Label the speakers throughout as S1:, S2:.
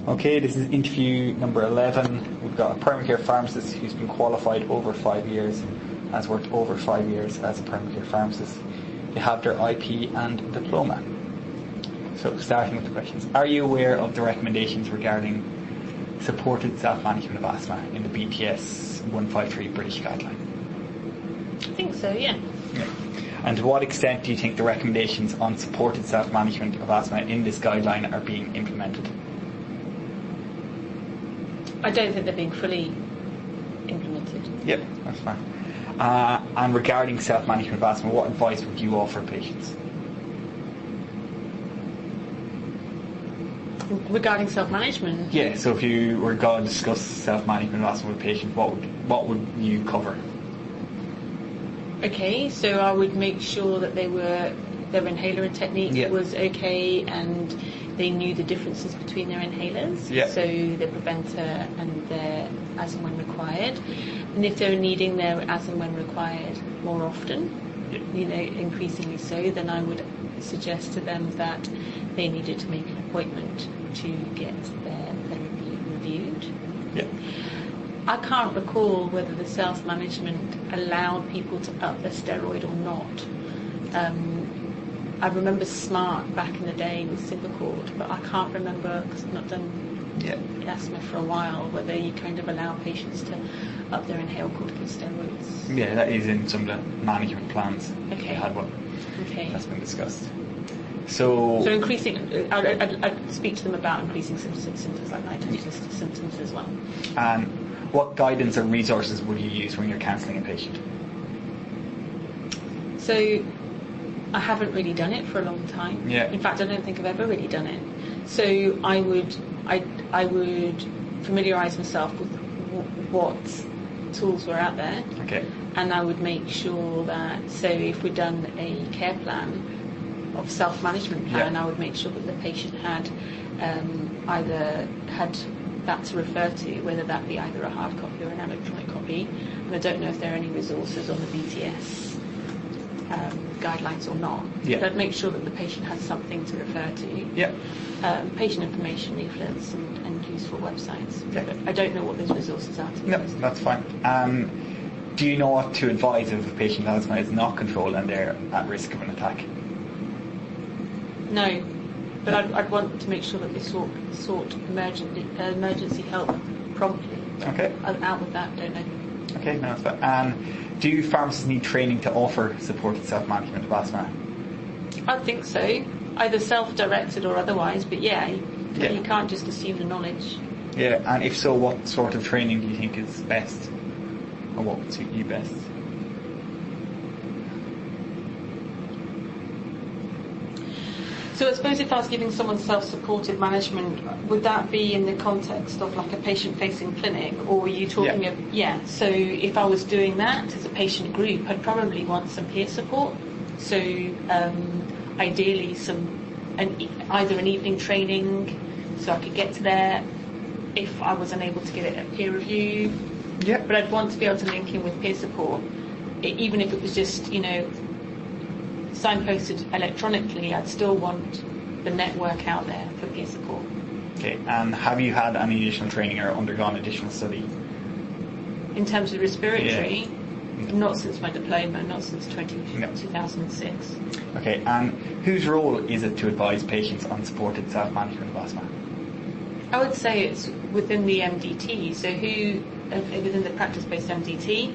S1: Okay, this is interview number 11. We've got a primary care pharmacist who's been qualified over 5 years, has worked over 5 years as a primary care pharmacist. They have their IP and diploma. So starting with the questions. Are you aware of the recommendations regarding supported self-management of asthma in the BPS 153 British guideline?
S2: I think so, yeah.
S1: And to what extent do you think the recommendations on supported self-management of asthma in this guideline are being implemented?
S2: I don't think they're being fully implemented.
S1: Yep, that's fine. And regarding self-management of asthma, what advice would you offer patients?
S2: Regarding self-management?
S1: Yeah, so if you were going to discuss self-management of asthma with patients, what would you cover?
S2: Okay, so I would make sure that their inhaler technique was okay and they knew the differences between their inhalers, so their preventer and their as and when required. And if they're needing their as and when required more often, increasingly so, then I would suggest to them that they needed to make an appointment to get their therapy reviewed.
S1: Yeah.
S2: I can't recall whether the self-management allowed people to up their steroid or not. I remember SMART back in the day with Symbicort, but I can't remember, because I've not done asthma for a while, whether you kind of allow patients to up their inhaled corticosteroids.
S1: Yeah, that is in some of the management plans.
S2: Okay.
S1: They had one.
S2: Okay.
S1: That's been discussed. So
S2: increasing, I'd speak to them about increasing symptoms like night symptoms as well.
S1: And what guidance or resources would you use when you're counselling a patient?
S2: So I haven't really done it for a long time.
S1: Yeah.
S2: In fact, I don't think I've ever really done it. So I would familiarise myself with what tools were out there.
S1: Okay.
S2: And I would make sure that, so if we'd done a care plan of self-management plan, I would make sure that the patient had either had that to refer to, whether that be either a hard copy or an electronic copy. And I don't know if there are any resources on the BTS guidelines or not.
S1: Yeah.
S2: But I'd make sure that the patient has something to refer to.
S1: Yeah.
S2: Patient information leaflets and useful websites.
S1: Yeah.
S2: But I don't know what those resources are.
S1: No, that's fine. Do you know what to advise if a patient asthma is not controlled and they're at risk of an attack?
S2: No, but I'd want to make sure that they sought emergency help promptly.
S1: Okay.
S2: Out with that, don't know.
S1: Okay, no, that's fine. Do pharmacists need training to offer supported self-management of asthma?
S2: I think so, either self-directed or otherwise, but you can't just assume the knowledge.
S1: Yeah, and if so, what sort of training do you think is best, or what would suit you best?
S2: So I suppose if I was giving someone self-supported management, would that be in the context of like a patient-facing clinic, or are you talking of... Yeah, so if I was doing that as a patient group, I'd probably want some peer support. So ideally either an evening training, so I could get to there if I was unable to get it at peer review.
S1: Yeah.
S2: But I'd want to be able to link in with peer support, even if it was just, signposted electronically. I'd still want the network out there for peer support.
S1: Okay, and have you had any additional training or undergone additional study?
S2: In terms of respiratory, not since my diploma, not since 2006.
S1: Okay, and whose role is it to advise patients on supported self-management of asthma?
S2: I would say it's within the MDT, so within the practice-based MDT,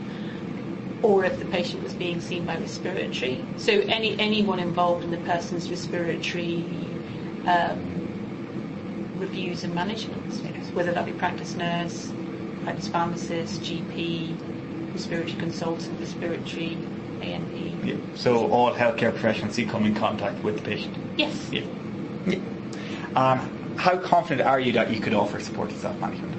S2: or if the patient was being seen by respiratory. So anyone involved in the person's respiratory reviews and management, whether that be practice nurse, practice pharmacist, GP, respiratory consultant, respiratory ANP.
S1: Yeah. So all healthcare professionals who come in contact with the patient?
S2: Yes.
S1: Yeah. How confident are you that you could offer supported self-management?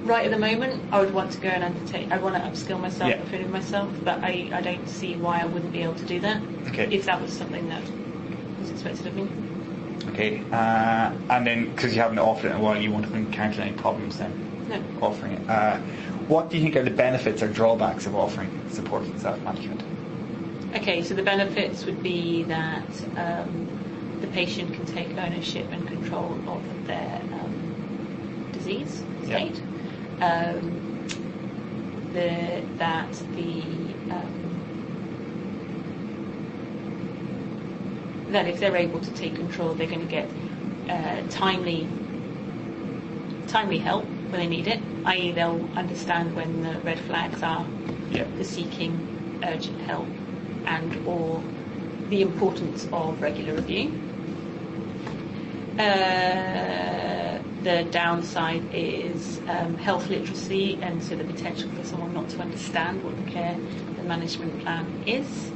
S2: Right at the moment, I would want to go and I want to upskill myself, improve myself, but I don't see why I wouldn't be able to do that.
S1: Okay.
S2: If that was something that was expected of me.
S1: Okay. And then, because you haven't offered it in a while, you won't have encountered any problems then?
S2: No.
S1: Offering it. What do you think are the benefits or drawbacks of offering supported self-management?
S2: Okay, so the benefits would be that the patient can take ownership and control of their disease state. That if they're able to take control, they're going to get timely help when they need it, i.e. they'll understand when the red flags are for seeking urgent help and or the importance of regular review. The downside is health literacy, and so the potential for someone not to understand what the care and management plan is,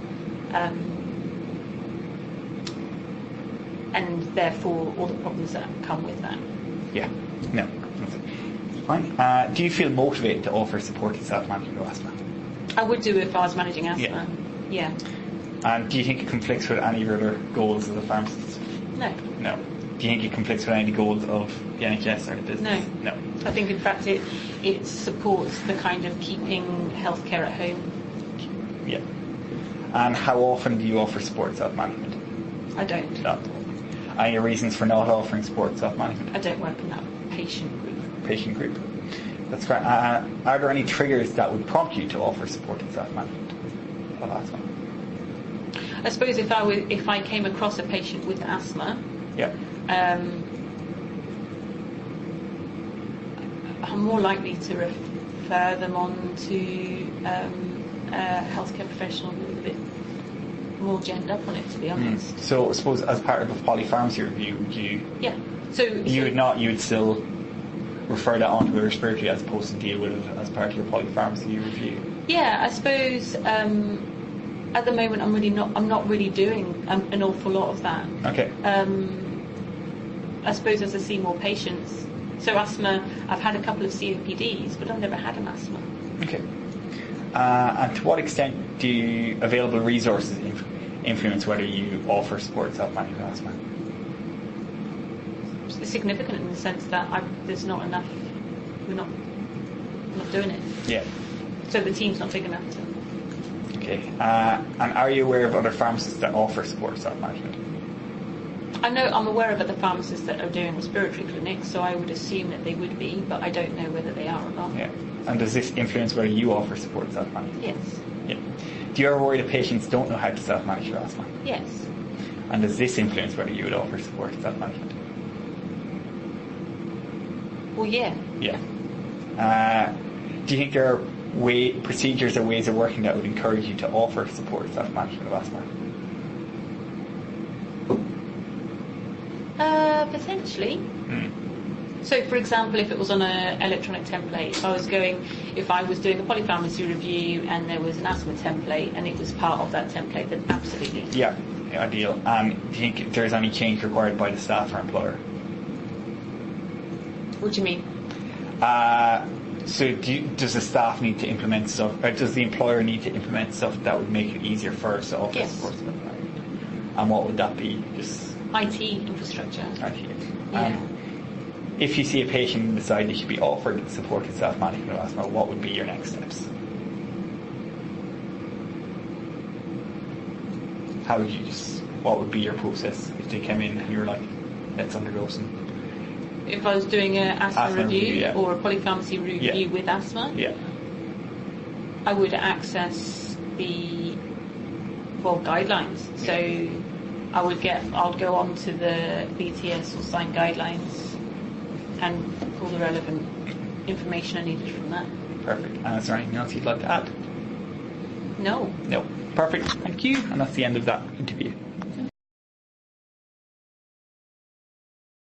S2: and therefore all the problems that come with that.
S1: Yeah, no, fine. Do you feel motivated to offer supported self-management of asthma?
S2: I would do if I was managing asthma. Yeah.
S1: And do you think it conflicts with any of your other goals as a pharmacist?
S2: No.
S1: No. Do you think it conflicts with any goals of the NHS or the business?
S2: No. I think in fact it supports the kind of keeping healthcare at home.
S1: Yeah. And how often do you offer support self-management?
S2: I don't.
S1: No. Any reasons for not offering support self-management?
S2: I don't work in that patient group.
S1: That's great. Are there any triggers that would prompt you to offer supported self-management of asthma?
S2: I suppose if I came across a patient with asthma, I'm more likely to refer them on to a healthcare professional with a bit more gender up on it, to be honest.
S1: So I suppose as part of a polypharmacy review, would you?
S2: Yeah. So
S1: you would not. You would still refer that on to a respiratory as opposed to deal with it as part of your polypharmacy review.
S2: Yeah, I suppose. At the moment, I'm not really doing an awful lot of that.
S1: Okay.
S2: I suppose as I see more patients. So asthma, I've had a couple of COPDs, but I've never had an asthma.
S1: Okay. And to what extent do available resources influence whether you offer support self-management of asthma?
S2: It's significant in the sense that there's not enough. We're not doing it.
S1: Yeah.
S2: So the team's not big enough to.
S1: Okay. And are you aware of other pharmacists that offer support self-management?
S2: I'm aware of other pharmacists that are doing respiratory clinics, so I would assume that they would be, but I don't know whether they are or not.
S1: Yeah. And does this influence whether you offer support self-management?
S2: Yes.
S1: Yeah. Do you ever worry that patients don't know how to self-manage their asthma?
S2: Yes.
S1: And does this influence whether you would offer support self-management?
S2: Well, yeah.
S1: Yeah. Do you think there are procedures or ways of working that would encourage you to offer support self-management of asthma?
S2: Potentially. So, for example, if it was on an electronic template, if I was doing a polypharmacy review and there was an asthma template and it was part of that template, then absolutely.
S1: Yeah, ideal. Do you think there's any change required by the staff or employer?
S2: What do you mean?
S1: So does the staff need to implement stuff, or does the employer need to implement stuff that would make it easier for us to offer support? And what would that be? Just
S2: IT infrastructure.
S1: IT. If you see a patient and decide they should be offered supported self-management of asthma, what would be your next steps? What would be your process if they came in and you were like, let's undergo some?
S2: If I was doing an asthma review or a polypharmacy review with asthma, I would access the guidelines. So I'll go on to the BTS or signed guidelines and all the relevant information I needed from that.
S1: Perfect. And is there anything else you'd like to add?
S2: No.
S1: Perfect. Thank you. And that's the end of that interview.